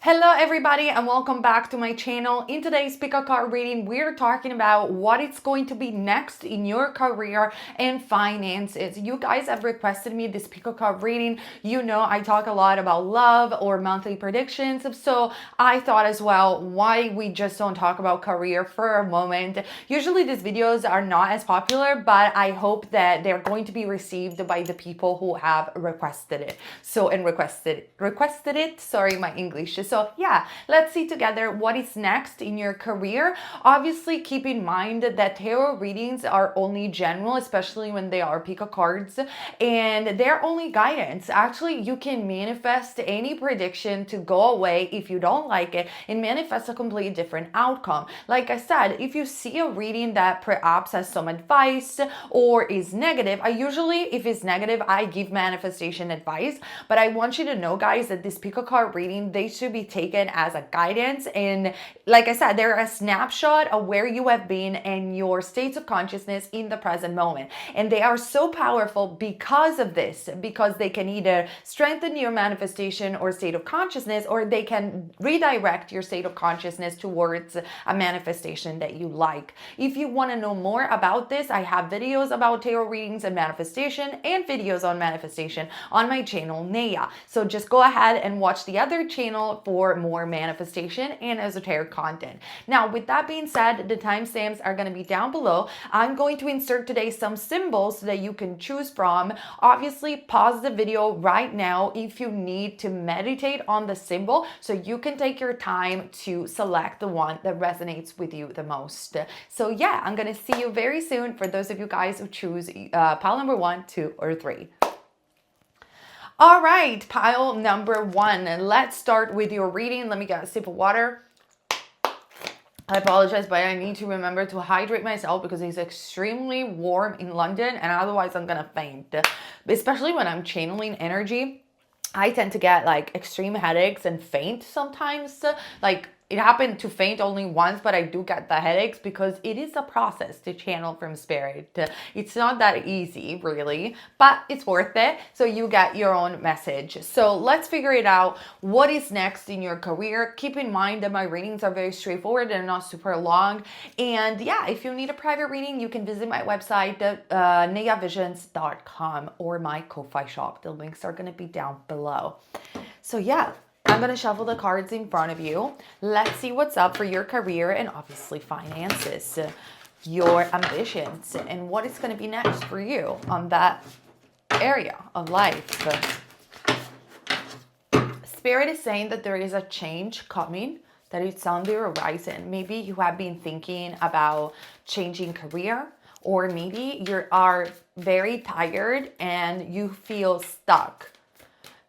Hello everybody and welcome back to my channel. In today's pick a card reading, we're talking about what it's going to be next in your career and finances. You guys have requested me this pick a card reading. You know I talk a lot about love or monthly predictions, so I thought as well why we just don't talk about career for a moment. Usually these videos are not as popular, but I hope that they're going to be received by the people who have requested it. Requested it. Sorry, my English. So yeah, let's see together what is next in your career. Obviously, keep in mind that tarot readings are only general, especially when they are pick a cards, and they're only guidance. Actually, you can manifest any prediction to go away if you don't like it and manifest a completely different outcome. Like I said, if you see a reading that perhaps has some advice or is negative, if it's negative, I give manifestation advice. But I want you to know, guys, that this pick a card reading, they should be taken as a guidance. And like I said, they're a snapshot of where you have been and your states of consciousness in the present moment. And they are so powerful because of this, because they can either strengthen your manifestation or state of consciousness, or they can redirect your state of consciousness towards a manifestation that you like. If you want to know more about this, I have videos about tarot readings and manifestation and videos on manifestation on my channel, Naya. So just go ahead and watch the other channel for more manifestation and esoteric content. Now, with that being said, the timestamps are going to be down below. I'm going to insert today some symbols that you can choose from. Obviously, pause the video right now if you need to meditate on the symbol so you can take your time to select the one that resonates with you the most. So yeah, I'm going to see you very soon for those of you guys who choose pile number 1, 2, or 3. All right, pile number 1. Let's start with your reading. Let me get a sip of water. I apologize, but I need to remember to hydrate myself because it's extremely warm in London and otherwise I'm gonna faint. Especially when I'm channeling energy, I tend to get like extreme headaches and faint sometimes. Like, it happened to faint only once, but I do get the headaches because it is a process to channel from spirit. It's not that easy, really, but it's worth it. So you get your own message. So let's figure it out. What is next in your career? Keep in mind that my readings are very straightforward and not super long. And yeah, if you need a private reading, you can visit my website, nayavisions.com, or my Ko-Fi shop. The links are going to be down below. So yeah, I'm going to shuffle the cards in front of you. Let's see what's up for your career and obviously finances, your ambitions, and what is going to be next for you on that area of life. Spirit is saying that there is a change coming, that it's on the horizon. Maybe you have been thinking about changing career, or maybe you are very tired and you feel stuck.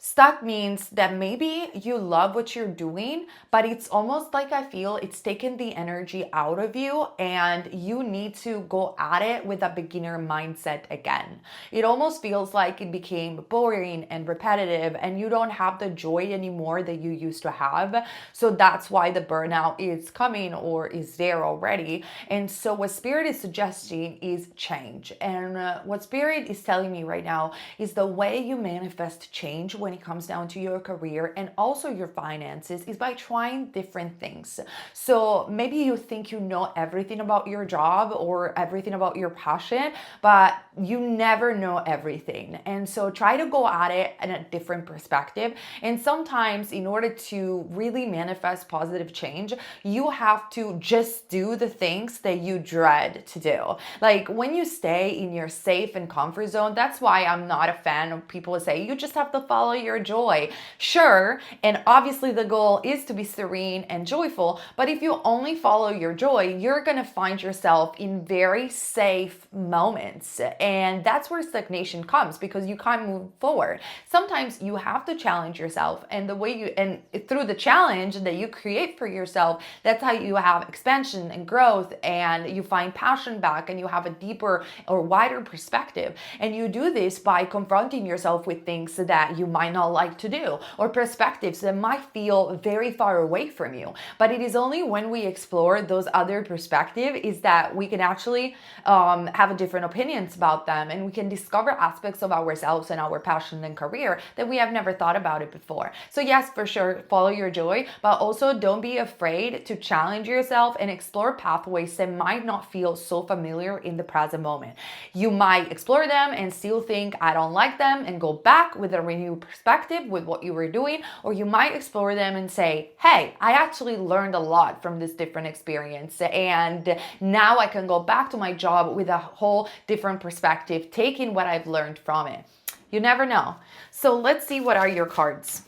Stuck means that maybe you love what you're doing, but it's almost like I feel it's taken the energy out of you and you need to go at it with a beginner mindset again. It almost feels like it became boring and repetitive and you don't have the joy anymore that you used to have. So that's why the burnout is coming or is there already. And so what Spirit is suggesting is change. And what Spirit is telling me right now is the way you manifest change when it comes down to your career and also your finances is by trying different things. So maybe you think you know everything about your job or everything about your passion, but you never know everything. And so try to go at it in a different perspective. And sometimes in order to really manifest positive change, you have to just do the things that you dread to do. Like when you stay in your safe and comfort zone, that's why I'm not a fan of people who say you just have to follow your joy. Sure, and obviously the goal is to be serene and joyful, but if you only follow your joy, you're gonna find yourself in very safe moments, and that's where stagnation comes because you can't move forward. Sometimes you have to challenge yourself, and through the challenge that you create for yourself, that's how you have expansion and growth, and you find passion back, and you have a deeper or wider perspective. And you do this by confronting yourself with things that you might not like to do, or perspectives that might feel very far away from you. But it is only when we explore those other perspectives is that we can actually have a different opinions about about them, and we can discover aspects of ourselves and our passion and career that we have never thought about it before. So yes, for sure, follow your joy, but also don't be afraid to challenge yourself and explore pathways that might not feel so familiar in the present moment. You might explore them and still think, I don't like them, and go back with a renewed perspective with what you were doing, or you might explore them and say, hey, I actually learned a lot from this different experience, and now I can go back to my job with a whole different perspective, taking what I've learned from it. You never know. So let's see, what are your cards?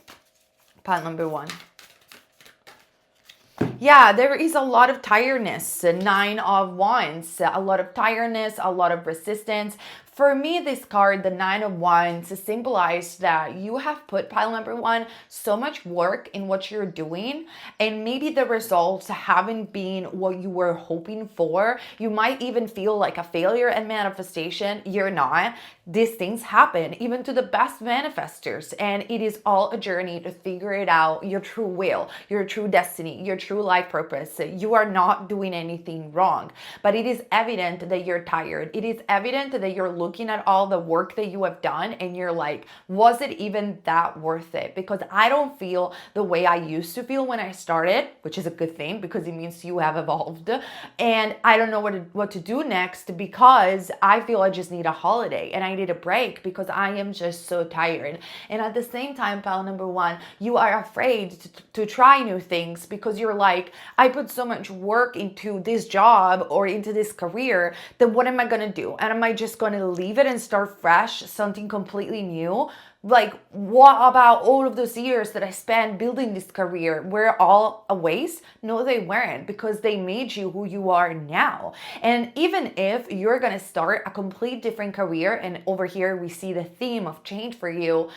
Pile number 1. Yeah, there is a lot of tiredness, 9 of Wands, a lot of tiredness, a lot of resistance. For me, this card, the 9 of Wands, symbolizes that you have put, pile number 1, so much work in what you're doing, and maybe the results haven't been what you were hoping for. You might even feel like a failure at manifestation. You're not. These things happen even to the best manifestors, and it is all a journey to figure it out, your true will, your true destiny, your true life purpose. You are not doing anything wrong, but it is evident that you're tired. It is evident that you're looking at all the work that you have done and you're like, was it even that worth it? Because I don't feel the way I used to feel when I started, which is a good thing because it means you have evolved. And I don't know what to do next, because I feel I just need a holiday and I need a break because I am just so tired. And at the same time, pile number 1, you are afraid to try new things because you're like, I put so much work into this job or into this career, then what am I going to do? And am I just going to leave it and start fresh, something completely new? Like, what about all of those years that I spent building this career? Were all a waste? No, they weren't, because they made you who you are now. And even if you're going to start a complete different career, and over here we see the theme of change for you,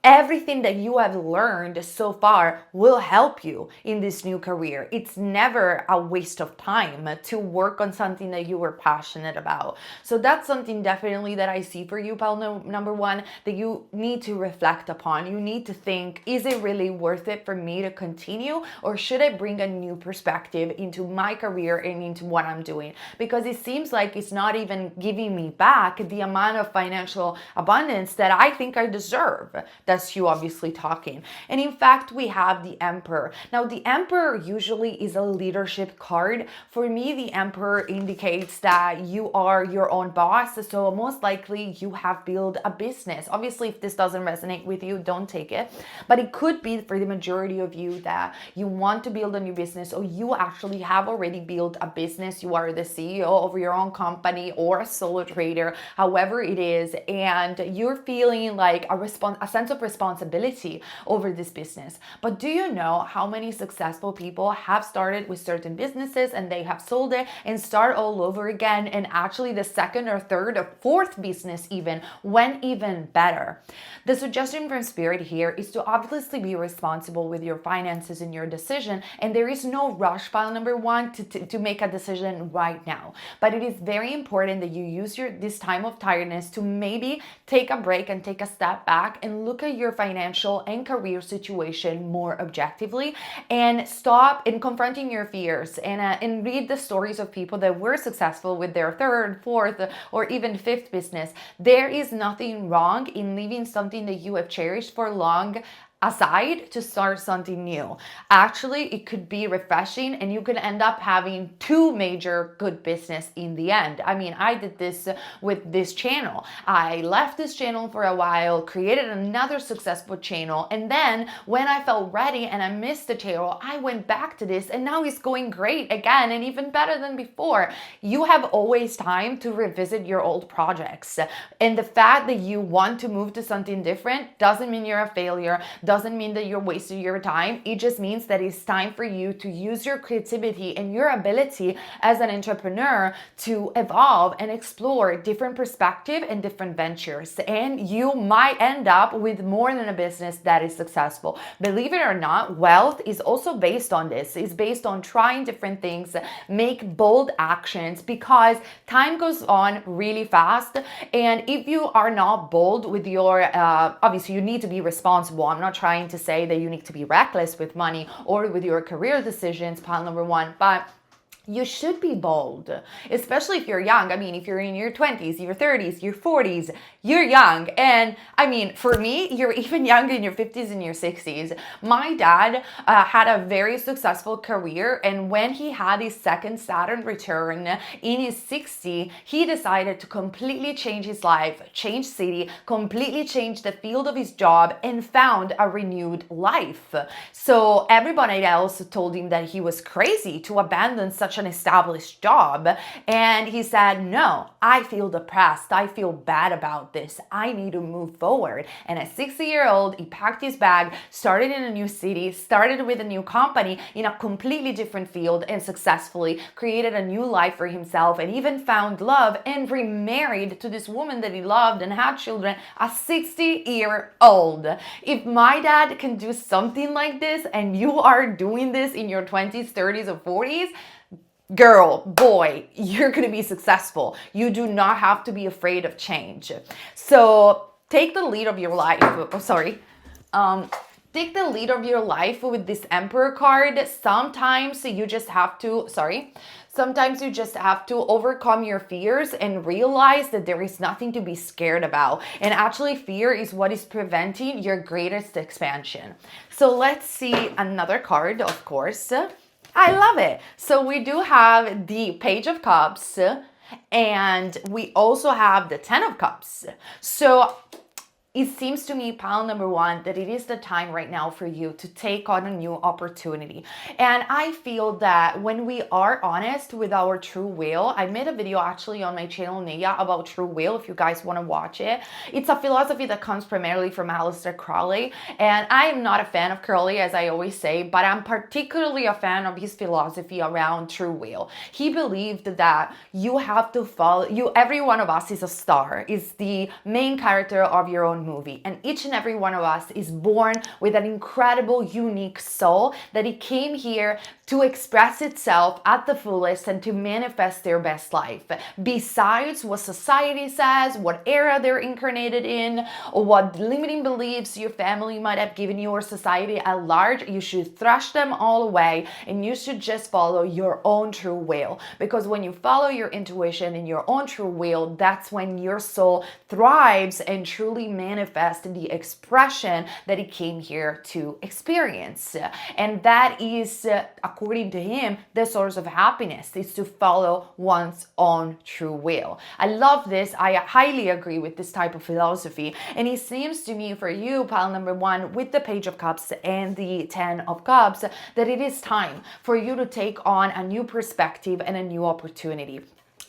everything that you have learned so far will help you in this new career. It's never a waste of time to work on something that you were passionate about. So that's something definitely that I see for you, pal number 1, that you need to reflect upon. You need to think, is it really worth it for me to continue, or should I bring a new perspective into my career and into what I'm doing? Because it seems like it's not even giving me back the amount of financial abundance that I think I deserve. That's you obviously talking. And in fact, we have the Emperor. Now, the Emperor usually is a leadership card. For me, the Emperor indicates that you are your own boss. So most likely you have built a business. Obviously, if this doesn't resonate with you, don't take it. But it could be for the majority of you that you want to build a new business, or you actually have already built a business. You are the CEO of your own company or a solo trader, however it is, and you're feeling like a sense of responsibility over this business. But do you know how many successful people have started with certain businesses and they have sold it and start all over again, and actually the second or third or fourth business even went even better? The suggestion from Spirit here is to obviously be responsible with your finances and your decision, and there is no rush, pile number 1, to make a decision right now. But it is very important that you use this time of tiredness to maybe take a break and take a step back and look at your financial and career situation more objectively, and stop in confronting your fears, and read the stories of people that were successful with their third, fourth, or even fifth business. There is nothing wrong in leaving something that you have cherished for long aside to start something new. Actually, it could be refreshing, and you could end up having 2 major good business in the end. I mean, I did this with this channel. I left this channel for a while, created another successful channel, and then when I felt ready and I missed the channel, I went back to this, and now it's going great again and even better than before. You have always time to revisit your old projects, and the fact that you want to move to something different doesn't mean you're a failure, doesn't mean that you're wasting your time. It just means that it's time for you to use your creativity and your ability as an entrepreneur to evolve and explore different perspective and different ventures. And you might end up with more than a business that is successful. Believe it or not, wealth is also based on this. It's based on trying different things, make bold actions, because time goes on really fast. And if you are not bold with your, obviously you need to be responsible. I'm not trying to say that you need to be reckless with money or with your career decisions, pile number 1, but you should be bold, especially if you're young. I mean, if you're in your 20s, your 30s, your 40s, you're young. And I mean, for me, you're even younger in your 50s and your 60s. My dad had a very successful career. And when he had his second Saturn return in his 60s, he decided to completely change his life, change city, completely change the field of his job, and found a renewed life. So everybody else told him that he was crazy to abandon such an established job. And he said, no, I feel depressed. I feel bad about this. I need to move forward. And at 60-year-old, he packed his bag, started in a new city, started with a new company in a completely different field, and successfully created a new life for himself, and even found love and remarried to this woman that he loved and had children at 60-year-old. If my dad can do something like this and you are doing this in your 20s, 30s, or 40s, girl, boy, you're going to be successful. You do not have to be afraid of change. So take the lead of your life. Take the lead of your life with this Emperor card. Sometimes you just have to overcome your fears and realize that there is nothing to be scared about. And actually, fear is what is preventing your greatest expansion. So let's see another card, of course. I love it. So we do have the Page of Cups, and we also have the Ten of Cups. So it seems to me, pile number one, that it is the time right now for you to take on a new opportunity. And I feel that when we are honest with our true will, I made a video actually on my channel, Nia, about true will, if you guys want to watch it. It's a philosophy that comes primarily from Aleister Crowley. And I am not a fan of Crowley, as I always say, but I'm particularly a fan of his philosophy around true will. He believed that you have to follow, every one of us is a star, is the main character of your own movie, and each and every one of us is born with an incredible, unique soul that it came here to express itself at the fullest and to manifest their best life. Besides what society says, what era they're incarnated in, or what limiting beliefs your family might have given you or society at large, you should thrash them all away and you should just follow your own true will. Because when you follow your intuition and your own true will, that's when your soul thrives and truly manifests the expression that it came here to experience. And that is, according to him, the source of happiness is to follow one's own true will. I love this. I highly agree with this type of philosophy. And it seems to me for you, pile number one, with the Page of Cups and the Ten of Cups, that it is time for you to take on a new perspective and a new opportunity.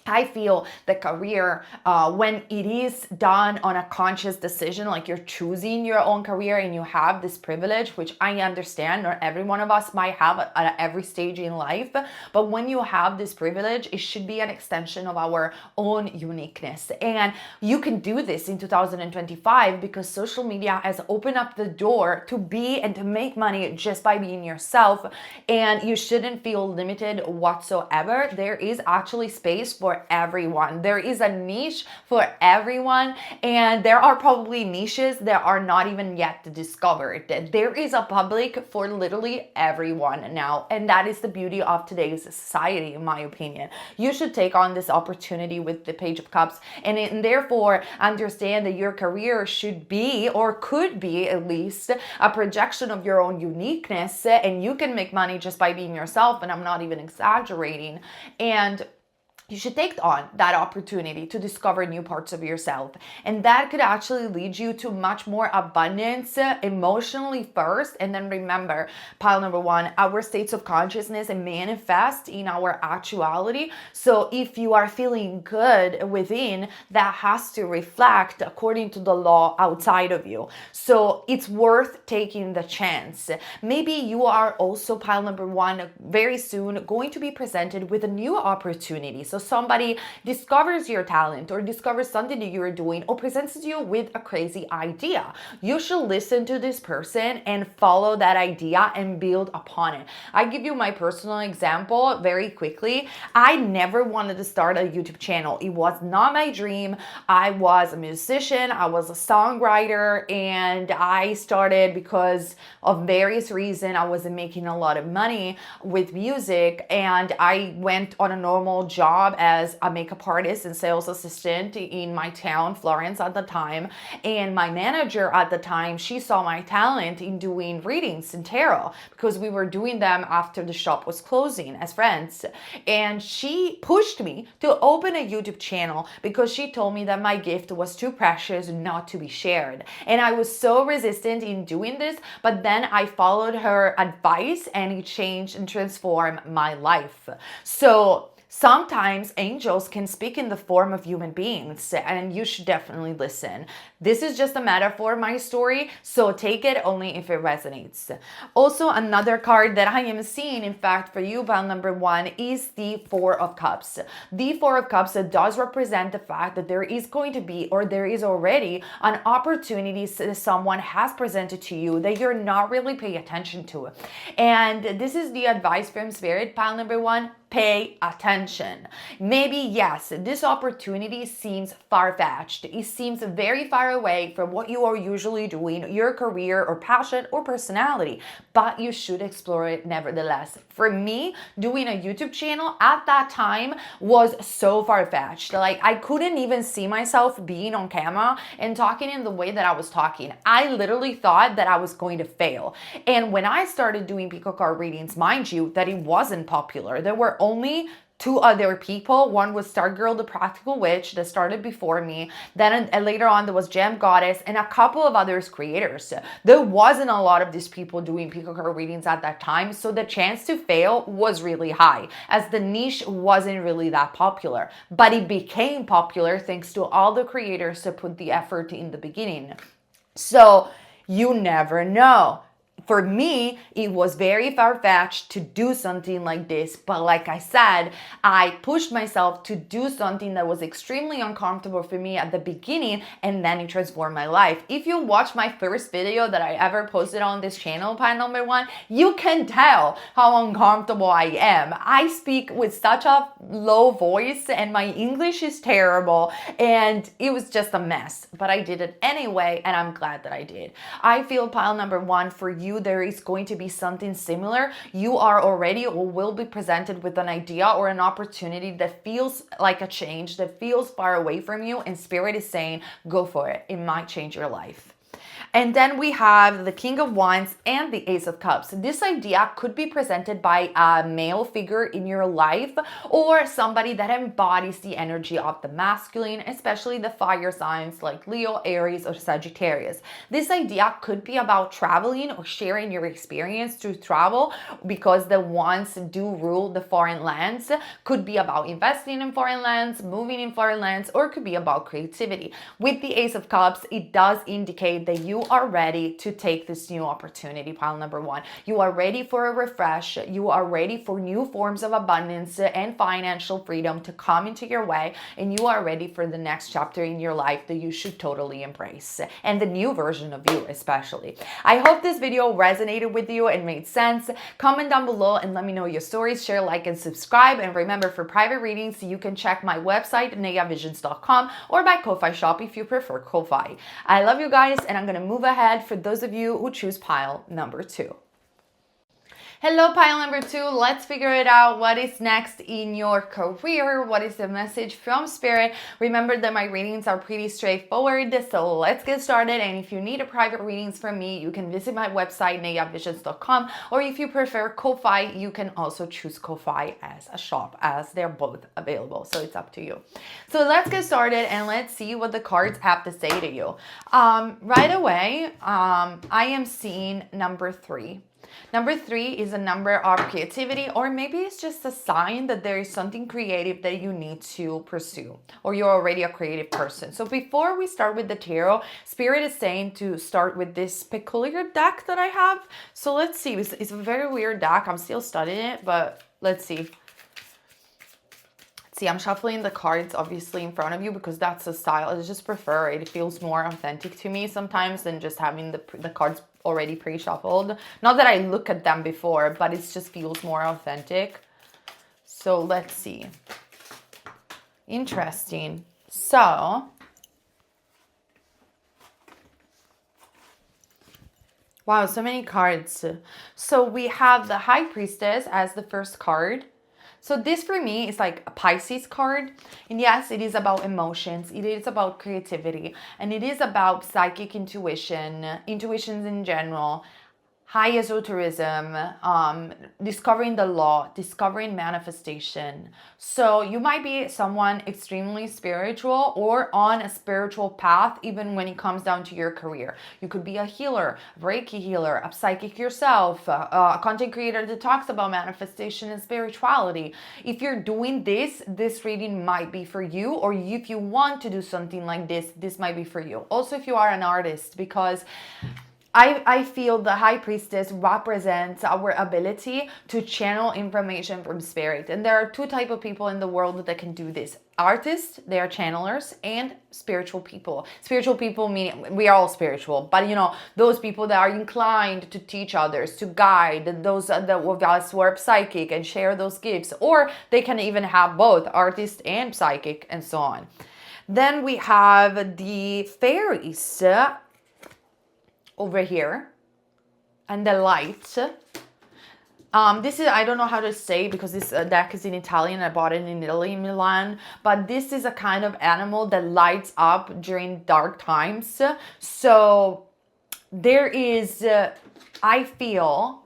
I feel the career, when it is done on a conscious decision, like you're choosing your own career and you have this privilege, which I understand not every one of us might have at every stage in life, but when you have this privilege, it should be an extension of our own uniqueness. And you can do this in 2025 because social media has opened up the door to be and to make money just by being yourself. And you shouldn't feel limited whatsoever. There is actually space for everyone. There is a niche for everyone, and there are probably niches that are not even yet discovered. There is a public for literally everyone now, and that is the beauty of today's society, in my opinion. You should take on this opportunity with the Page of Cups, and therefore understand that your career should be, or could be at least, a projection of your own uniqueness, and you can make money just by being yourself, and I'm not even exaggerating. And you should take on that opportunity to discover new parts of yourself. And that could actually lead you to much more abundance emotionally first. And then remember, pile number one, our states of consciousness and manifest in our actuality. So if you are feeling good within, that has to reflect according to the law outside of you. So it's worth taking the chance. Maybe you are also, pile number one, very soon going to be presented with a new opportunity. So So somebody discovers your talent or discovers something that you're doing or presents you with a crazy idea. You should listen to this person and follow that idea and build upon it. I give you my personal example very quickly. I never wanted to start a YouTube channel. It was not my dream. I was a musician, I was a songwriter, and I started because of various reasons. I wasn't making a lot of money with music, and I went on a normal job as a makeup artist and sales assistant in my town, Florence, at the time. And my manager at the time, she saw my talent in doing readings in tarot because we were doing them after the shop was closing as friends. And she pushed me to open a YouTube channel because she told me that my gift was too precious not to be shared. And I was so resistant in doing this, but then I followed her advice and it changed and transformed my life. So sometimes angels can speak in the form of human beings, and you should definitely listen. This is just a metaphor, my story, so take it only if it resonates. Also, another card that I am seeing, in fact, for you, pile number 1, is the Four of Cups. The Four of Cups does represent the fact that there is going to be, or there is already, an opportunity that someone has presented to you that you're not really paying attention to. And this is the advice from Spirit, pile number 1. Pay attention. Maybe, yes, this opportunity seems far-fetched. It seems very far away from what you are usually doing, your career or passion or personality, but you should explore it nevertheless. For me, doing a YouTube channel at that time was so far-fetched. Like, I couldn't even see myself being on camera and talking in the way that I was talking. I literally thought that I was going to fail. And when I started doing pico card readings, mind you, that it wasn't popular. There were only 2 other people. One was Stargirl the Practical Witch that started before me. Then later on there was Gem Goddess and a couple of others creators. There wasn't a lot of these people doing pico card readings at that time, so the chance to fail was really high as the niche wasn't really that popular. But it became popular thanks to all the creators that put the effort in the beginning. So you never know. For me, it was very far-fetched to do something like this, but like I said, I pushed myself to do something that was extremely uncomfortable for me at the beginning, and then it transformed my life. If you watch my first video that I ever posted on this channel, pile number 1, you can tell how uncomfortable I am. I speak with such a low voice and my English is terrible, and it was just a mess, but I did it anyway, and I'm glad that I did. I feel, pile number 1, for you, there is going to be something similar. You are already or will be presented with an idea or an opportunity that feels like a change, that feels far away from you, and Spirit is saying, go for it. It might change your life. And then we have the King of Wands and the Ace of Cups. This idea could be presented by a male figure in your life or somebody that embodies the energy of the masculine, especially the fire signs like Leo, Aries, or Sagittarius. This idea could be about traveling or sharing your experience through travel because the Wands do rule the foreign lands. Could be about investing in foreign lands, moving in foreign lands, or it could be about creativity. With the Ace of Cups, it does indicate that you are ready to take this new opportunity, pile number 1. You are ready for a refresh. You are ready for new forms of abundance and financial freedom to come into your way, and you are ready for the next chapter in your life that you should totally embrace, and the new version of you especially. I hope this video resonated with you and made sense. Comment down below and let me know your stories. Share, like, and subscribe. And remember, for private readings, you can check my website, neavisions.com, or my Ko-Fi shop if you prefer Ko-Fi. I love you guys, and I'm going to move ahead for those of you who choose pile number 2. Hello, pile number 2. Let's figure it out. What is next in your career? What is the message from Spirit? Remember that my readings are pretty straightforward, so let's get started. And if you need a private readings from me, you can visit my website, neavisions.com, or if you prefer Ko-Fi, you can also choose Ko-Fi as a shop, as they're both available. So it's up to you. So let's get started and let's see what the cards have to say to you. Right away, I am seeing number 3. Number 3 is a number of creativity, or maybe it's just a sign that there is something creative that you need to pursue, or you're already a creative person. So before we start with the tarot, Spirit is saying to start with this peculiar deck that I have. So let's see. It's a very weird deck. I'm still studying it, but let's see. See, I'm shuffling the cards obviously in front of you because that's the style. I just prefer it. It feels more authentic to me sometimes than just having the cards already pre-shuffled. Not that I look at them before, but it just feels more authentic. So let's see. Interesting. So, wow, so many cards. So we have the High Priestess as the first card. So this for me is like a Pisces card. And yes, it is about emotions. It is about creativity. And it is about psychic intuition, intuitions in general, high esotericism, discovering the law, discovering manifestation. So you might be someone extremely spiritual or on a spiritual path, even when it comes down to your career. You could be a healer, Reiki healer, a psychic yourself, a content creator that talks about manifestation and spirituality. If you're doing this, this reading might be for you, or if you want to do something like this, this might be for you. Also, if you are an artist, because I feel the High Priestess represents our ability to channel information from spirit. And there are two types of people in the world that can do this. Artists, they are channelers, and spiritual people. Spiritual people meaning we are all spiritual, but you know, those people that are inclined to teach others, to guide, those of us who are psychic and share those gifts. Or they can even have both, artist and psychic, and so on. Then we have the fairies over here, and the light. This is, I don't know how to say because this deck is in Italian. I bought it in Italy, in Milan. But this is a kind of animal that lights up during dark times. So there is, I feel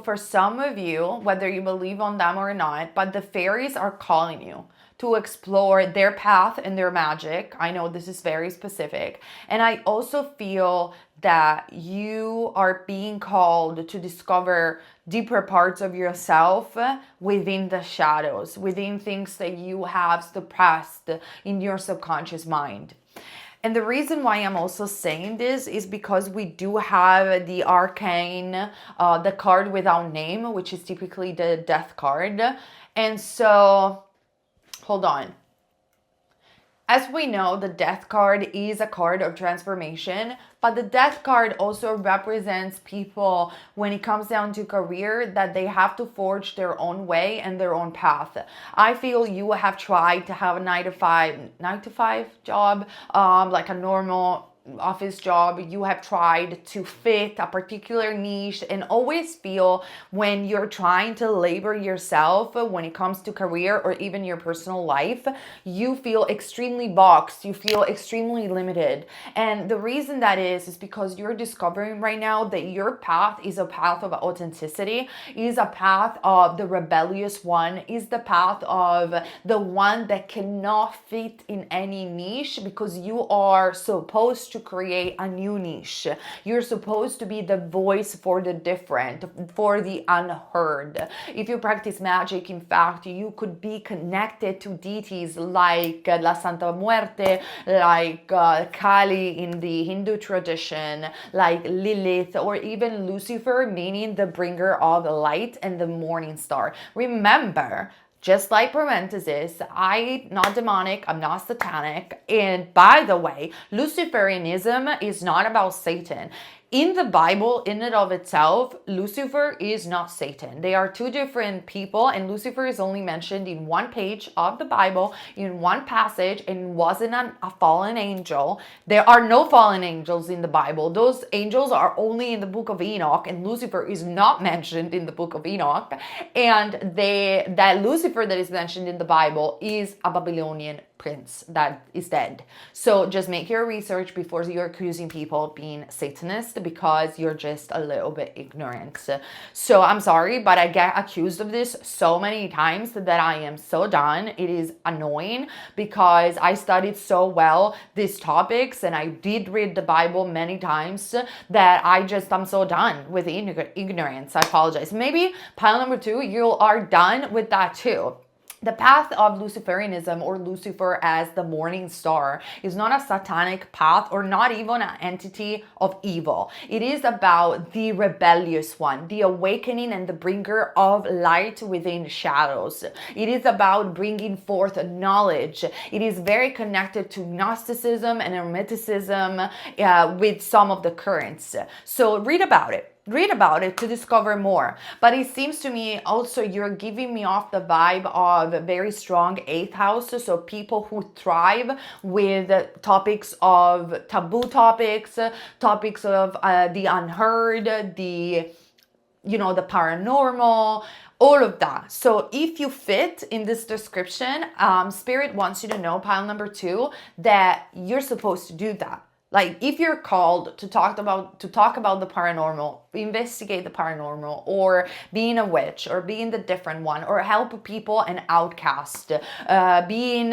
for some of you, whether you believe on them or not, but the fairies are calling you to explore their path and their magic. I know this is very specific. And I also feel that you are being called to discover deeper parts of yourself within the shadows, within things that you have suppressed in your subconscious mind. And the reason why I'm also saying this is because we do have the arcane, the card without name, which is typically the death card. And so, hold on. As we know, the death card is a card of transformation, but the death card also represents people when it comes down to career that they have to forge their own way and their own path. I feel you have tried to have a 9 to 5 job, like a normal office job. You have tried to fit a particular niche and always feel when you're trying to labor yourself when it comes to career or even your personal life, you feel extremely boxed, you feel extremely limited. And the reason that is because you're discovering right now that your path is a path of authenticity, is a path of the rebellious one, is the path of the one that cannot fit in any niche because you are supposed to create a new niche. You're supposed to be the voice for the different, for the unheard. If you practice magic, in fact, you could be connected to deities like La Santa Muerte, like Kali in the Hindu tradition, like Lilith, or even Lucifer, meaning the bringer of light and the morning star. Remember, just like parenthesis, I'm not demonic, I'm not satanic. And by the way, Luciferianism is not about Satan. In the Bible, in and of itself, Lucifer is not Satan. They are two different people, and Lucifer is only mentioned in one page of the Bible, in one passage, and wasn't a fallen angel. There are no fallen angels in the Bible. Those angels are only in the book of Enoch, and Lucifer is not mentioned in the book of Enoch. And that Lucifer that is mentioned in the Bible is a Babylonian prince that is dead. So just make your research before you're accusing people of being Satanist, because you're just a little bit ignorant. So I'm sorry, but I get accused of this so many times that I am so done. It is annoying because I studied so well these topics and I did read the Bible many times that I'm so done with ignorance. I apologize. Maybe pile number 2, you are done with that too. The path of Luciferianism, or Lucifer as the morning star, is not a satanic path or not even an entity of evil. It is about the rebellious one, the awakening and the bringer of light within shadows. It is about bringing forth knowledge. It is very connected to Gnosticism and Hermeticism with some of the currents. So read about it. Read about it to discover more. But it seems to me also you're giving me off the vibe of a very strong eighth house. So people who thrive with topics of taboo topics, topics of the unheard, the the paranormal, all of that. So if you fit in this description, Spirit wants you to know, pile number 2, that you're supposed to do that. Like, if you're called to talk about the paranormal, investigate the paranormal, or being a witch, or being the different one, or help people and outcast, being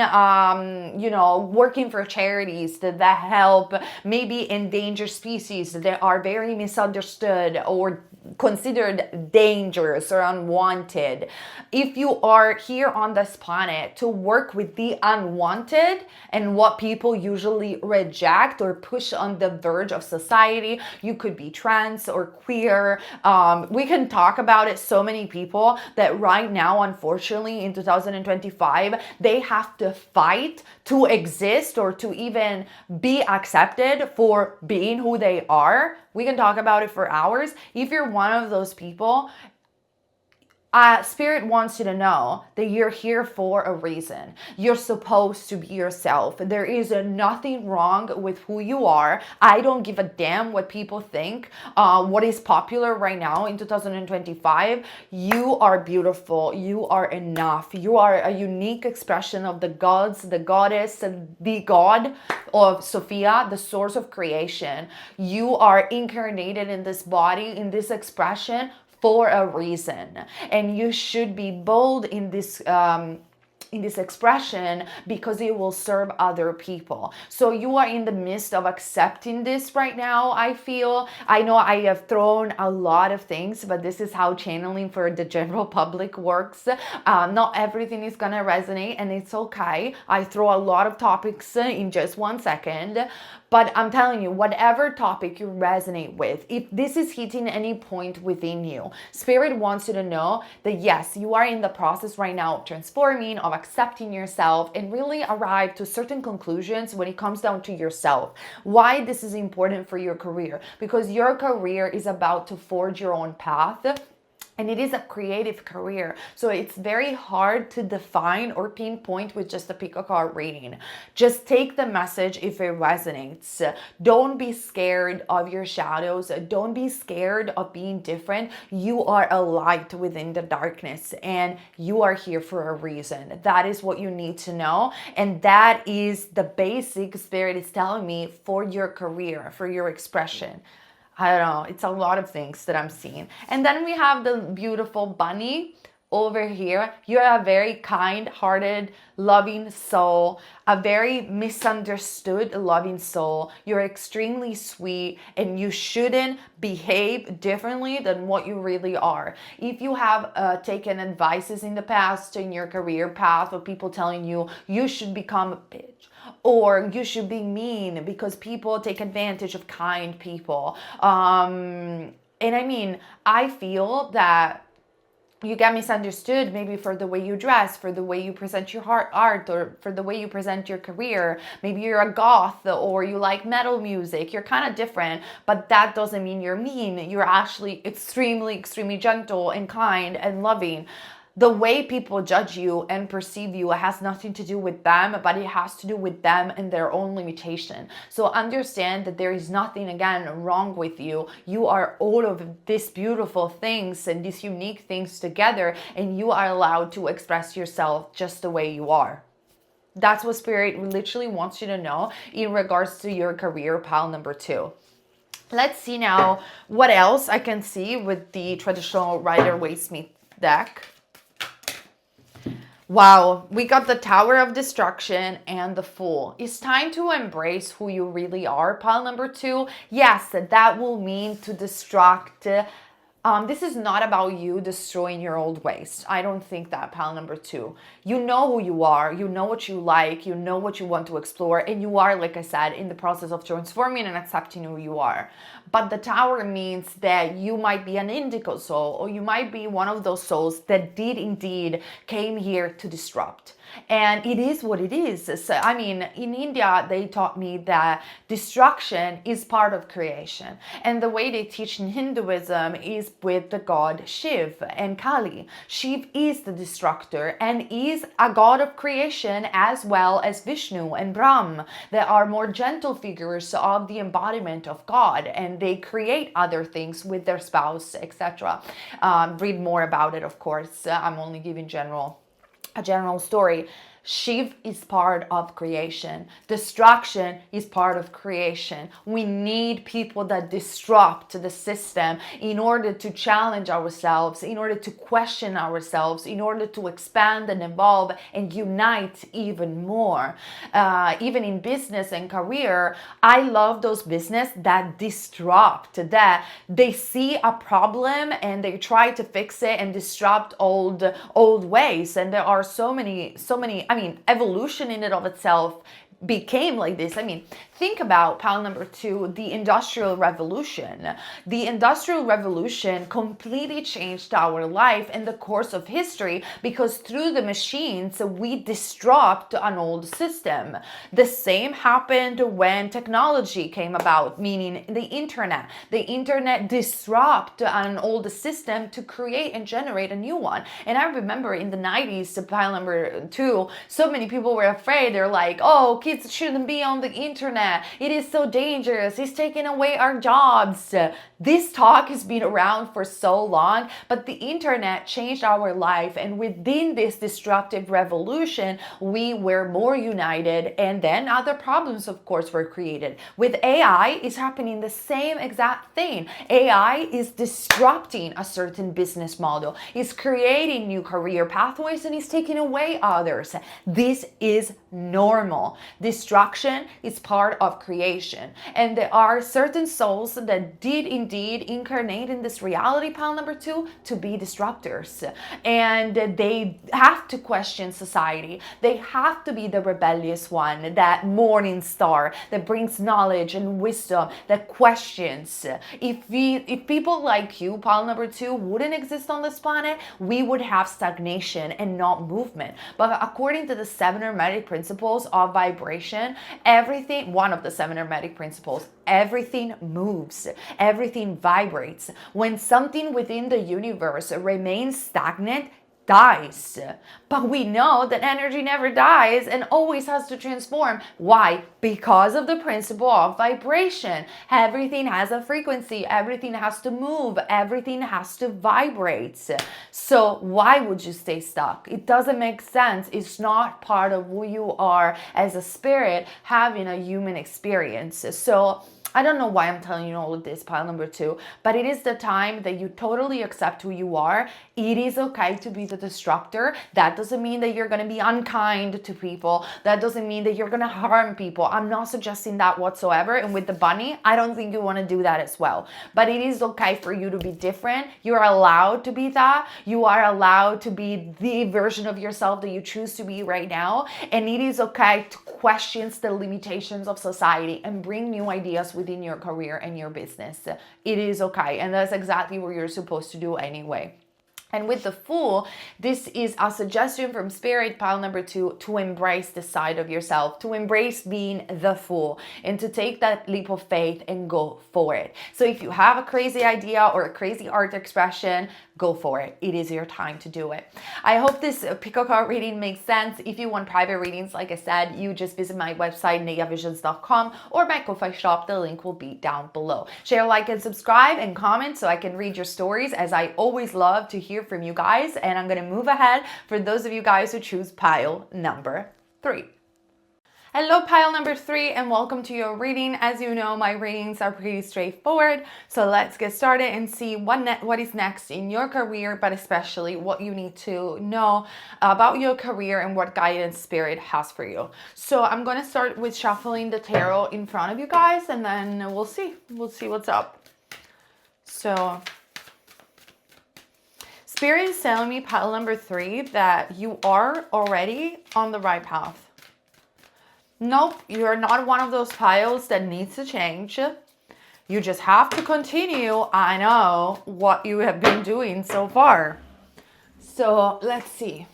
working for charities that help maybe endangered species that are very misunderstood or considered dangerous or unwanted. If you are here on this planet to work with the unwanted and what people usually reject or push on the verge of society, you could be trans or queer. We can talk about it. So many people that right now, unfortunately, in 2025, they have to fight to exist or to even be accepted for being who they are. We can talk about it for hours. If you're one of those people, Spirit wants you to know that you're here for a reason. You're supposed to be yourself. There is nothing wrong with who you are. I don't give a damn what people think, what is popular right now in 2025. You are beautiful. You are enough. You are a unique expression of the gods, the goddess, the god of Sophia, the source of creation. You are incarnated in this body, in this expression, for a reason, and you should be bold in this expression because it will serve other people. So you are in the midst of accepting this right now. I know I have thrown a lot of things, but this is how channeling for the general public works. Not everything is gonna resonate, and it's okay. I throw a lot of topics in just 1 second. But I'm telling you, whatever topic you resonate with, if this is hitting any point within you, Spirit wants you to know that yes, you are in the process right now of transforming, of accepting yourself, and really arrive to certain conclusions when it comes down to yourself. Why this is important for your career? Because your career is about to forge your own path. And it is a creative career. So it's very hard to define or pinpoint with just a pick a card reading. Just take the message if it resonates. Don't be scared of your shadows. Don't be scared of being different. You are a light within the darkness, and you are here for a reason. That is what you need to know. And that is the basic Spirit is telling me for your career, for your expression. I don't know. It's a lot of things that I'm seeing. And then we have the beautiful bunny over here. You're a very kind-hearted, loving soul, a very misunderstood, loving soul. You're extremely sweet, and you shouldn't behave differently than what you really are. If you have taken advices in the past in your career path of people telling you you should become a bitch, or you should be mean because people take advantage of kind people. And I mean, I feel that you get misunderstood maybe for the way you dress, for the way you present your art, or for the way you present your career. Maybe you're a goth or you like metal music. You're kind of different, but that doesn't mean you're mean. You're actually extremely, extremely gentle and kind and loving. The way people judge you and perceive you has nothing to do with them, but it has to do with them and their own limitation. So understand that there is nothing, again, wrong with you. You are all of these beautiful things and these unique things together, and you are allowed to express yourself just the way you are. That's what Spirit literally wants you to know in regards to your career, pile number 2. Let's see now what else I can see with the traditional Rider-Waite-Smith deck. Wow, we got the Tower of Destruction and the Fool. It's time to embrace who you really are, pile number 2. Yes, that will mean to distract This is not about you destroying your old ways. I don't think that, pile number 2. You know who you are, you know what you like, you know what you want to explore, and you are, like I said, in the process of transforming and accepting who you are. But the Tower means that you might be an indigo soul, or you might be one of those souls that did indeed came here to disrupt. And it is what it is. So, I mean, in India, they taught me that destruction is part of creation. And the way they teach in Hinduism is with the god Shiv and Kali. Shiv is the destructor and is a god of creation, as well as Vishnu and Brahm. They are more gentle figures of the embodiment of God, and they create other things with their spouse, etc. Read more about it, of course. I'm only giving a general story. Shiv is part of creation. Destruction is part of creation. We need people that disrupt the system in order to challenge ourselves, in order to question ourselves, in order to expand and evolve and unite even more. Even in business and career, I love those business that disrupt, that they see a problem and they try to fix it and disrupt old ways. And there are so many, I mean, evolution in and of itself became like this. I mean, think about pile number 2, the Industrial Revolution. The Industrial Revolution completely changed our life and the course of history, because through the machines, we disrupt an old system. The same happened when technology came about, meaning the internet. The internet disrupt an old system to create and generate a new one. And I remember in the 90s, pile number 2, so many people were afraid. They're like, oh, kids shouldn't be on the internet. It is so dangerous. It's taking away our jobs. This talk has been around for so long, but the internet changed our life. And within this disruptive revolution, we were more united. And then other problems, of course, were created. With AI, it's happening the same exact thing. AI is disrupting a certain business model. It's creating new career pathways and it's taking away others. This is normal. Destruction is part of creation. And there are certain souls that did indeed incarnate in this reality, pile number 2, to be disruptors. And they have to question society. They have to be the rebellious one, that morning star that brings knowledge and wisdom, that questions. If people like you, pile number 2, wouldn't exist on this planet, we would have stagnation and not movement. But according to the 7 hermetic principles of vibration, everything, one of the 7 hermetic principles, everything moves, everything vibrates. When something within the universe remains stagnant, dies. But we know that energy never dies and always has to transform. Why? Because of the principle of vibration. Everything has a frequency, everything has to move, everything has to vibrate. So why would you stay stuck? It doesn't make sense. It's not part of who you are as a spirit having a human experience. So I don't know why I'm telling you all of this, pile number 2, but it is the time that you totally accept who you are. It is okay to be the disruptor. That doesn't mean that you're going to be unkind to people. That doesn't mean that you're going to harm people. I'm not suggesting that whatsoever. And with the bunny, I don't think you want to do that as well. But it is okay for you to be different. You're allowed to be that. You are allowed to be the version of yourself that you choose to be right now. And it is okay to question the limitations of society and bring new ideas within your career and your business. It is okay. And that's exactly what you're supposed to do anyway. And with the Fool, this is a suggestion from Spirit, pile number 2, to embrace the side of yourself, to embrace being the Fool, and to take that leap of faith and go for it. So if you have a crazy idea or a crazy art expression, go for it. It is your time to do it. I hope this pick-a card reading makes sense. If you want private readings, like I said, you just visit my website, negavisions.com, or my Ko-Fi shop. The link will be down below. Share, like, and subscribe, and comment so I can read your stories, as I always love to hear from you guys. And I'm going to move ahead for those of you guys who choose pile number 3. Hello, pile number 3, and welcome to your reading. As you know, my readings are pretty straightforward, so let's get started and see what is next in your career, but especially what you need to know about your career and what guidance Spirit has for you. So I'm going to start with shuffling the tarot in front of you guys, and then we'll see what's up. So Spirit is telling me, pile number 3, that you are already on the right path. Nope, you're not one of those piles that needs to change. You just have to continue, I know, what you have been doing so far. So let's see.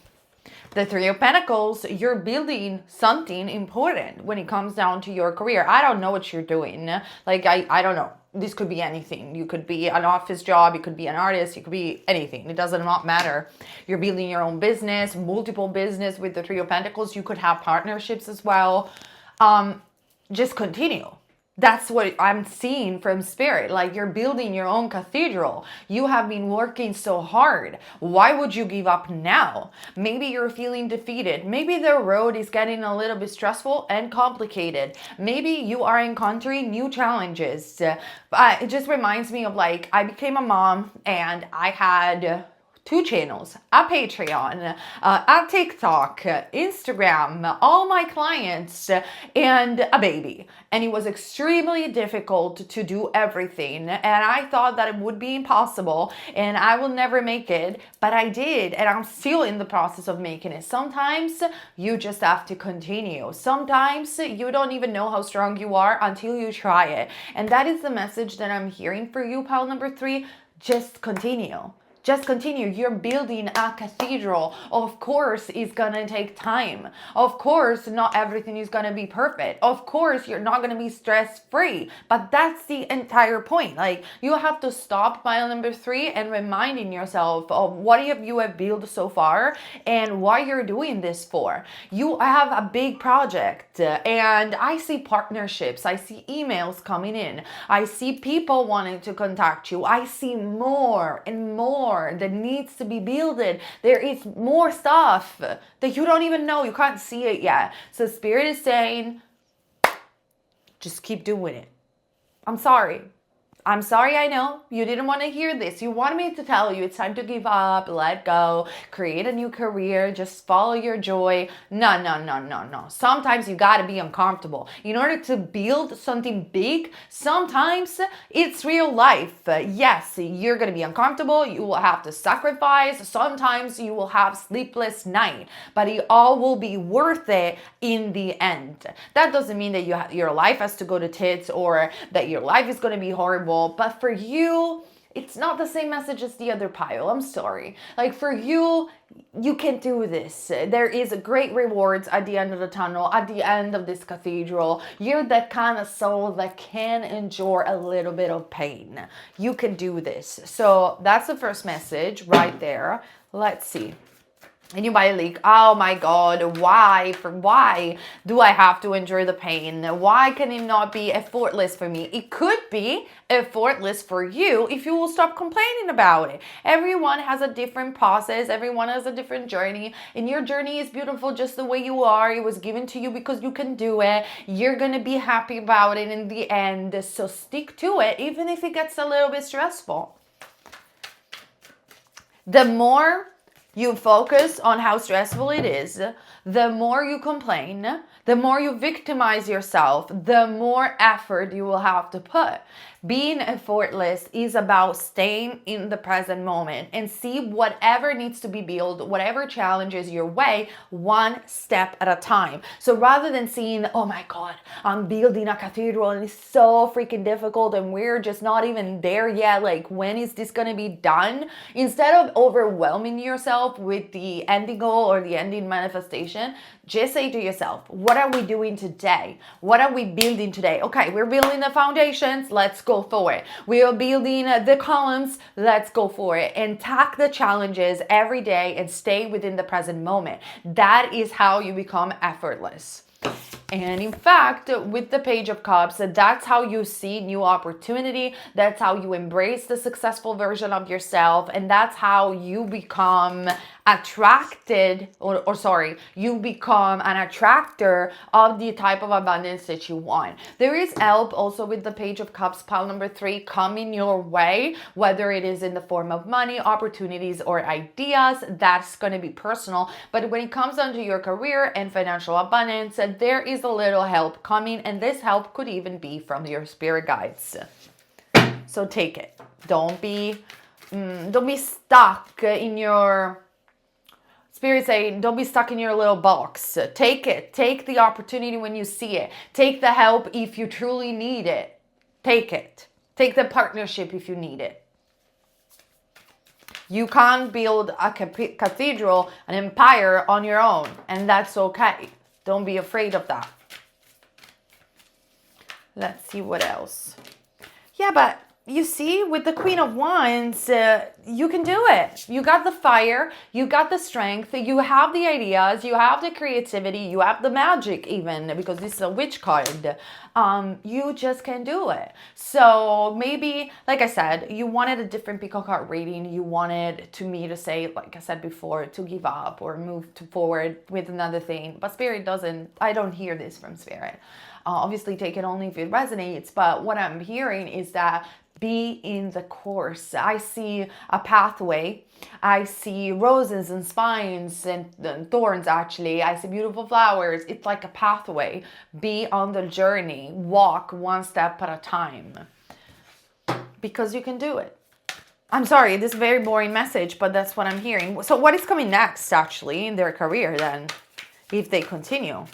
The Three of Pentacles, you're building something important when it comes down to your career. I don't know what you're doing. Like, I don't know. This could be anything. You could be an office job. You could be an artist. You could be anything. It doesn't not matter. You're building your own business, multiple business with the Three of Pentacles. You could have partnerships as well. Just continue. That's what I'm seeing from Spirit. Like, you're building your own cathedral. You have been working so hard. Why would you give up now? Maybe you're feeling defeated. Maybe the road is getting a little bit stressful and complicated. Maybe you are encountering new challenges. It just reminds me of, like, I became a mom and I had 2 channels, a Patreon, a TikTok, Instagram, all my clients, and a baby. And it was extremely difficult to do everything. And I thought that it would be impossible and I will never make it, but I did. And I'm still in the process of making it. Sometimes you just have to continue. Sometimes you don't even know how strong you are until you try it. And that is the message that I'm hearing for you, pile number 3. Just continue. Just continue. You're building a cathedral. Of course, it's going to take time. Of course, not everything is going to be perfect. Of course, you're not going to be stress-free. But that's the entire point. Like, you have to stop pile number 3 and reminding yourself of what you have built so far and why you're doing this for. You have a big project and I see partnerships. I see emails coming in. I see people wanting to contact you. I see more and more that needs to be builded. There is more stuff that you don't even know. You can't see it yet. So Spirit is saying, just keep doing it. I'm sorry. I'm sorry, I know you didn't want to hear this. You wanted me to tell you it's time to give up, let go, create a new career, just follow your joy. No, no, no, no, no. Sometimes you got to be uncomfortable. In order to build something big, sometimes it's real life. Yes, you're going to be uncomfortable. You will have to sacrifice. Sometimes you will have sleepless night, but it all will be worth it in the end. That doesn't mean that your life has to go to tits or that your life is going to be horrible. But for you, it's not the same message as the other pile. I'm sorry. Like, for you, you can do this. There is great rewards at the end of the tunnel, at the end of this cathedral. You're that kind of soul that can endure a little bit of pain. You can do this. So that's the first message right there. Let's see. And you might like, oh my God, why do I have to endure the pain? Why can it not be effortless for me? It could be effortless for you if you will stop complaining about it. Everyone has a different process. Everyone has a different journey. And your journey is beautiful just the way you are. It was given to you because you can do it. You're going to be happy about it in the end. So stick to it, even if it gets a little bit stressful. The more you focus on how stressful it is, the more you complain, the more you victimize yourself, the more effort you will have to put. Being effortless is about staying in the present moment and see whatever needs to be built, whatever challenges your way, one step at a time. So rather than seeing, oh my God, I'm building a cathedral and it's so freaking difficult and we're just not even there yet, like when is this gonna be done? Instead of overwhelming yourself with the ending goal or the ending manifestation, just say to yourself, what are we doing today? What are we building today? Okay, we're building the foundations. Let's go for it. We are building the columns. Let's go for it. And tack the challenges every day and stay within the present moment. That is how you become effortless. And in fact, with the Page of Cups, that's how you see new opportunity. That's how you embrace the successful version of yourself. And that's how you become attracted, you become an attractor of the type of abundance that you want. There is help also with the Page of Cups, pile number 3, coming your way, whether it is in the form of money, opportunities, or ideas. That's going to be personal. But when it comes down to your career and financial abundance, there is a little help coming, and this help could even be from your spirit guides. So take it. Don't be don't be stuck in your, Spirit saying, don't be stuck in your little box. Take it. Take the opportunity when you see it. Take the help if you truly need it. Take it. Take the partnership if you need it. You can't build a cathedral, an empire on your own, and that's okay. Don't be afraid of that. Let's see what else. Yeah, but you see, with the Queen of Wands, you can do it. You got the fire, you got the strength, you have the ideas, you have the creativity, you have the magic even, because this is a witch card. You just can do it. So maybe, like I said, you wanted a different pickle card reading. You wanted me to say, like I said before, to give up or move forward with another thing. But Spirit doesn't, I don't hear this from Spirit. Obviously, take it only if it resonates. But what I'm hearing is that be in the course. I see a pathway. I see roses and spines and thorns, actually. I see beautiful flowers. It's like a pathway. Be on the journey. Walk one step at a time. Because you can do it. I'm sorry, this is a very boring message, but that's what I'm hearing. So what is coming next, actually, in their career then, if they continue?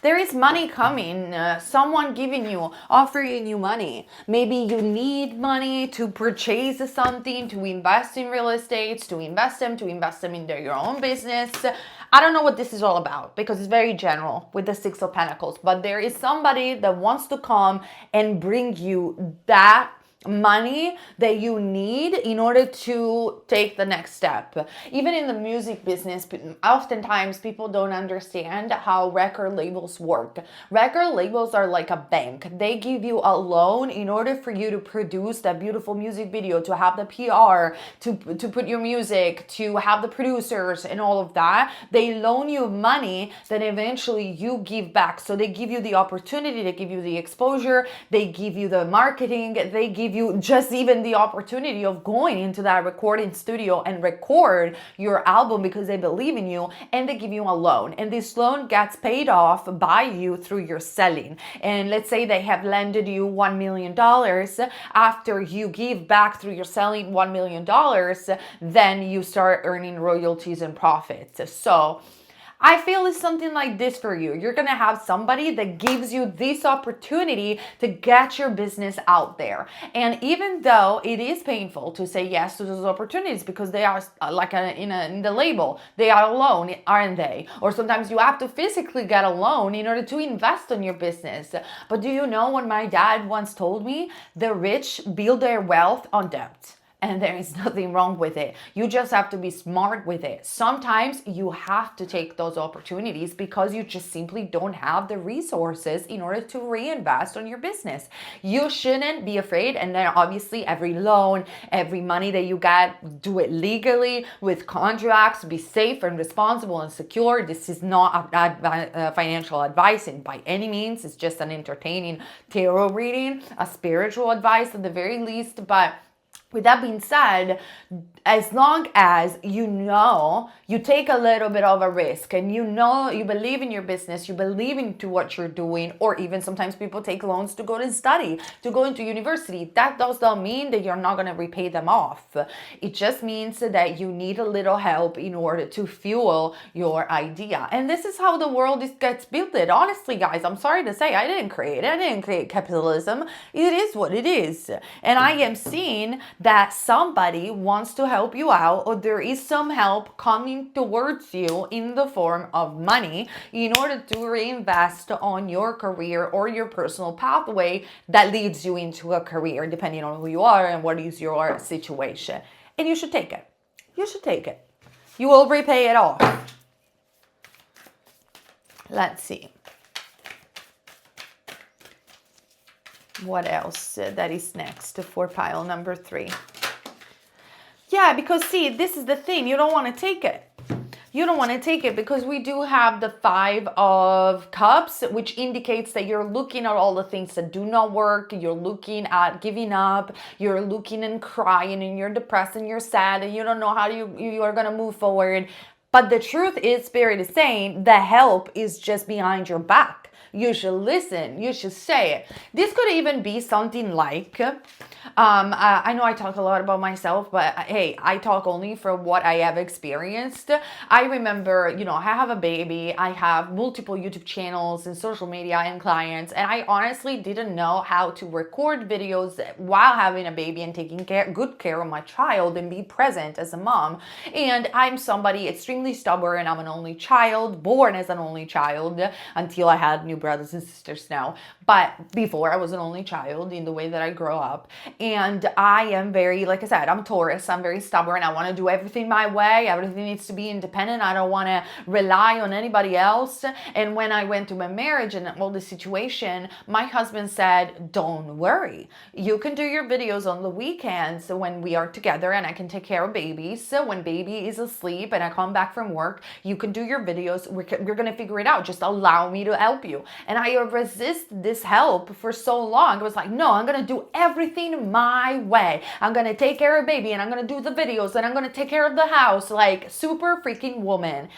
There is money coming, someone giving you, offering you money. Maybe you need money to purchase something, to invest in real estate, to invest them in your own business. I don't know what this is all about because it's very general with the Six of Pentacles. But there is somebody that wants to come and bring you that money that you need in order to take the next step. Even in the music business, oftentimes people don't understand how record labels work. Record labels are like a bank. They give you a loan in order for you to produce that beautiful music video, to have the PR, to put your music, to have the producers and all of that. They loan you money that eventually you give back. So they give you the opportunity, they give you the exposure, they give you the marketing, they give you just even the opportunity of going into that recording studio and record your album because they believe in you, and they give you a loan, and this loan gets paid off by you through your selling. And let's say they have lended you $1 million. After you give back through your selling $1 million, then you start earning royalties and profits. So I feel it's something like this for you. You're going to have somebody that gives you this opportunity to get your business out there. And even though it is painful to say yes to those opportunities because they are like in the label, they are a loan, aren't they? Or sometimes you have to physically get a loan in order to invest in your business. But do you know what my dad once told me? The rich build their wealth on debt. And there is nothing wrong with it. You just have to be smart with it. Sometimes you have to take those opportunities because you just simply don't have the resources in order to reinvest on your business. You shouldn't be afraid. And then obviously every loan, every money that you get, do it legally with contracts, be safe and responsible and secure. This is not financial advice by any means. It's just an entertaining tarot reading, a spiritual advice at the very least. But with that being said, as long as you know you take a little bit of a risk and you know you believe in your business, you believe into what you're doing, or even sometimes people take loans to go to study, to go into university, that does not mean that you're not going to repay them off. It just means that you need a little help in order to fuel your idea. And this is how the world gets built. Honestly, guys, I'm sorry to say, I didn't create capitalism. It is what it is. And I am seeing that somebody wants to help you out, or there is some help coming towards you in the form of money in order to reinvest on your career or your personal pathway that leads you into a career, depending on who you are and what is your situation. And you should take it. You should take it. You will repay it off. Let's see. What else that is next for pile number 3? Yeah, because see, this is the thing. You don't want to take it. You don't want to take it because we do have the 5 of Cups, which indicates that you're looking at all the things that do not work. You're looking at giving up. You're looking and crying and you're depressed and you're sad and you don't know how you are going to move forward. But the truth is, Spirit is saying the help is just behind your back. You should listen. You should say it. This could even be something like, I know I talk a lot about myself, but hey, I talk only from what I have experienced. I remember, I have a baby, I have multiple YouTube channels and social media and clients, and I honestly didn't know how to record videos while having a baby and taking good care of my child and be present as a mom. And I'm somebody extremely stubborn. I'm an only child, born as an only child until I had new brothers and sisters now. But before, I was an only child in the way that I grew up. And I am very, like I said, I'm Taurus. I'm very stubborn. I want to do everything my way. Everything needs to be independent. I don't want to rely on anybody else. And when I went to my marriage and all the situation, my husband said, don't worry. You can do your videos on the weekends when we are together and I can take care of babies. So when baby is asleep and I come back from work, you can do your videos. We're going to figure it out. Just allow me to help you. And I resisted this help for so long. I was like, no, I'm going to do everything my way. I'm going to take care of baby and I'm going to do the videos and I'm going to take care of the house like super freaking woman.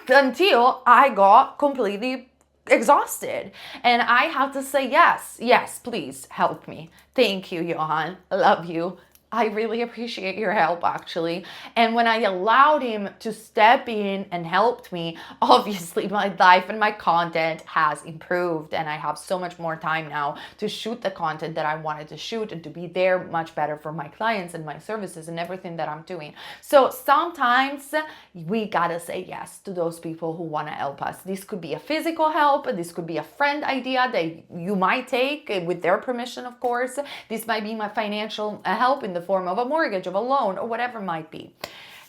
Until I got completely exhausted and I had to say yes, please help me. Thank you, Johan. I love you. I really appreciate your help, actually. And when I allowed him to step in and helped me, obviously my life and my content has improved. And I have so much more time now to shoot the content that I wanted to shoot and to be there much better for my clients and my services and everything that I'm doing. So sometimes we gotta say yes to those people who wanna help us. This could be a physical help. This could be a friend idea that you might take with their permission, of course. This might be my financial help in the form of a mortgage, of a loan, or whatever it might be.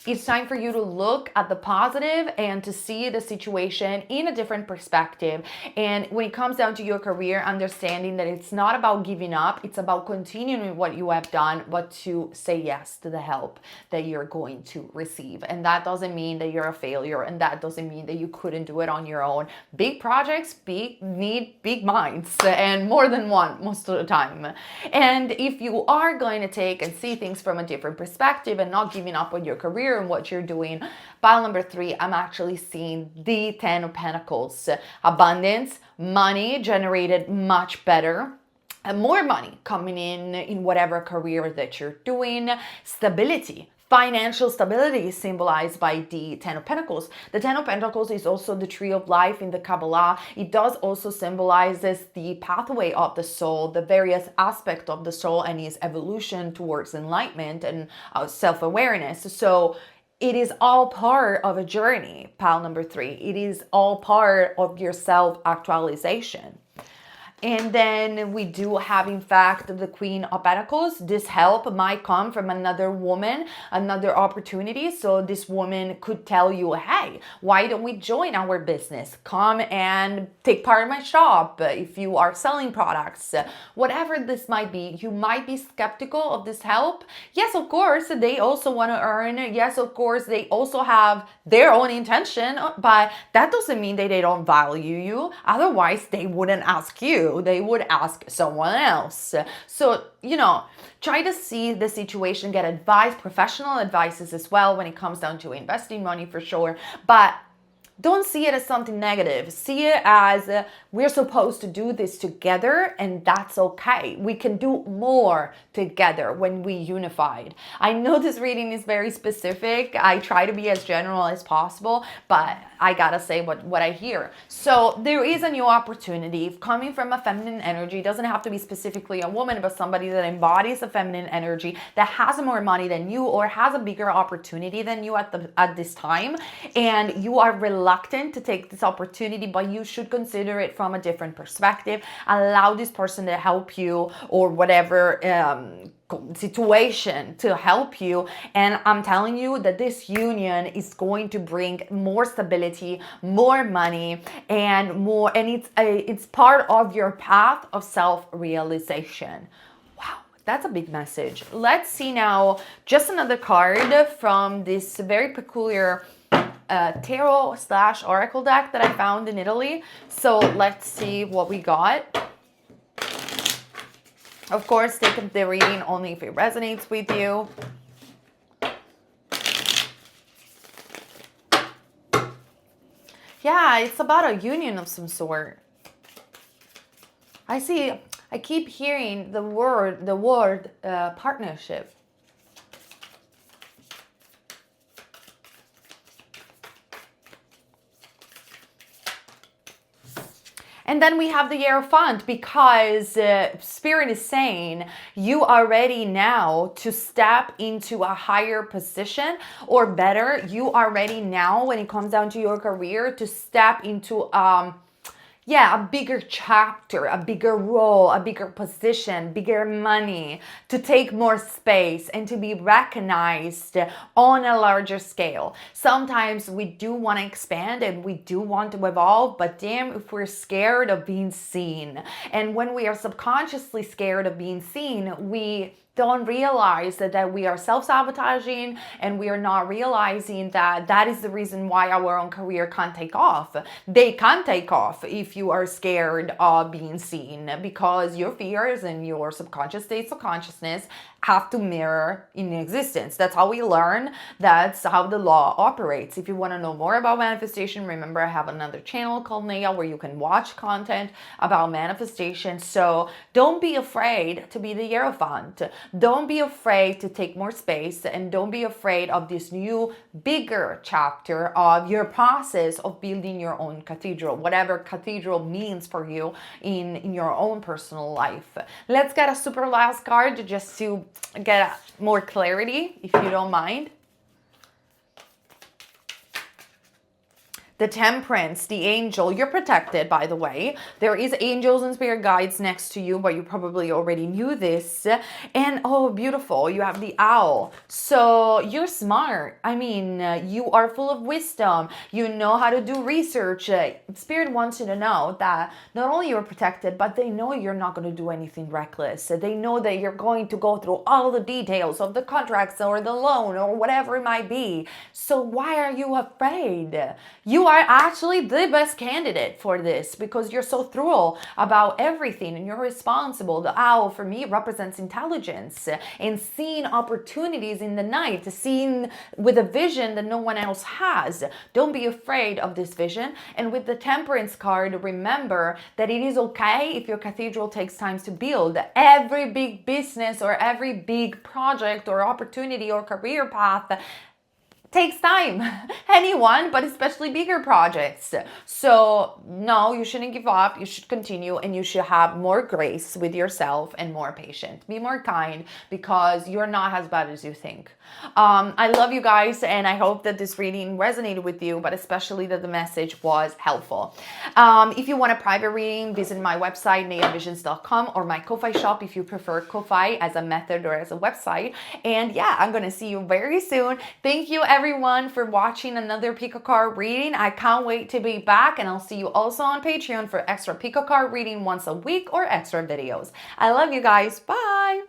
It's time for you to look at the positive and to see the situation in a different perspective. And when it comes down to your career, understanding that it's not about giving up, it's about continuing what you have done, but to say yes to the help that you're going to receive. And that doesn't mean that you're a failure, and that doesn't mean that you couldn't do it on your own. Big projects need big minds, and more than one most of the time. And if you are going to take and see things from a different perspective and not giving up on your career and what you're doing, pile number 3, I'm actually seeing the 10 of Pentacles. Abundance, money generated much better. And more money coming in whatever career that you're doing. Stability. Financial stability is symbolized by the 10 of Pentacles. The 10 of Pentacles is also the tree of life in the Kabbalah. It does also symbolizes the pathway of the soul, the various aspects of the soul and its evolution towards enlightenment and self-awareness. So it is all part of a journey, pile number 3. It is all part of your self-actualization. And then we do have, in fact, the Queen of Pentacles. This help might come from another woman, another opportunity. So this woman could tell you, hey, why don't we join our business? Come and take part in my shop if you are selling products. Whatever this might be, you might be skeptical of this help. Yes, of course, they also want to earn. Yes, of course, they also have their own intention, but that doesn't mean that they don't value you. Otherwise, they wouldn't ask you. They would ask someone else. So, try to see the situation, get advice, professional advices as well when it comes down to investing money for sure. But don't see it as something negative. See it as we're supposed to do this together, and that's okay. We can do more together when we unified. I know this reading is very specific. I try to be as general as possible, but I gotta say what I hear. So there is a new opportunity coming from a feminine energy. It doesn't have to be specifically a woman, but somebody that embodies a feminine energy, that has more money than you or has a bigger opportunity than you at this time, and you are reluctant to take this opportunity, but you should consider it from a different perspective. Allow this person to help you, or whatever situation to help you. And I'm telling you that this union is going to bring more stability, more money, and more, and it's part of your path of self-realization. Wow, that's a big message. Let's see now just another card from this very peculiar tarot / oracle deck that I found in Italy. So let's see what we got. Of course, take the reading only if it resonates with you. Yeah, it's about a union of some sort. I keep hearing the word partnership. And then we have the Hierophant, because Spirit is saying you are ready now to step into a higher position, or better, you are ready now when it comes down to your career to step into a bigger chapter, a bigger role, a bigger position, bigger money, to take more space and to be recognized on a larger scale. Sometimes we do want to expand and we do want to evolve, but damn if we're scared of being seen. And when we are subconsciously scared of being seen, we don't realize that we are self-sabotaging, and we are not realizing that is the reason why our own career can't take off. They can't take off if you are scared of being seen, because your fears and your subconscious states of consciousness have to mirror in existence. That's how we learn. That's how the law operates. If you want to know more about manifestation, remember I have another channel called Naya where you can watch content about manifestation. So don't be afraid to be the Hierophant. Don't be afraid to take more space, and don't be afraid of this new, bigger chapter of your process of building your own cathedral, whatever cathedral means for you in your own personal life. Let's get a super last card just to get more clarity, if you don't mind. The Temperance, the angel. You're protected, by the way. There is angels and spirit guides next to you, but you probably already knew this. And oh, beautiful, you have the owl. So you're smart. I mean, you are full of wisdom. You know how to do research. Spirit wants you to know that not only you're protected, but they know you're not going to do anything reckless. They know that you're going to go through all the details of the contracts or the loan or whatever it might be. So why are you afraid? You are actually the best candidate for this, because you're so thorough about everything and you're responsible. The owl for me represents intelligence and seeing opportunities in the night, seeing with a vision that no one else has. Don't be afraid of this vision. And with the Temperance card, remember that it is okay if your cathedral takes time to build. Every big business or every big project or opportunity or career path takes time. Anyone, but especially bigger projects. So no, you shouldn't give up. You should continue, and you should have more grace with yourself and more patient. Be more kind, because you're not as bad as you think. I love you guys, and I hope that this reading resonated with you, but especially that the message was helpful. If you want a private reading, visit my website, nayavisions.com, or my Ko-Fi shop if you prefer Ko-Fi as a method or as a website. And yeah, I'm going to see you very soon. Thank you everyone for watching another pick a card reading. I can't wait to be back, and I'll see you also on Patreon for extra pick a card reading once a week or extra videos. I love you guys. Bye.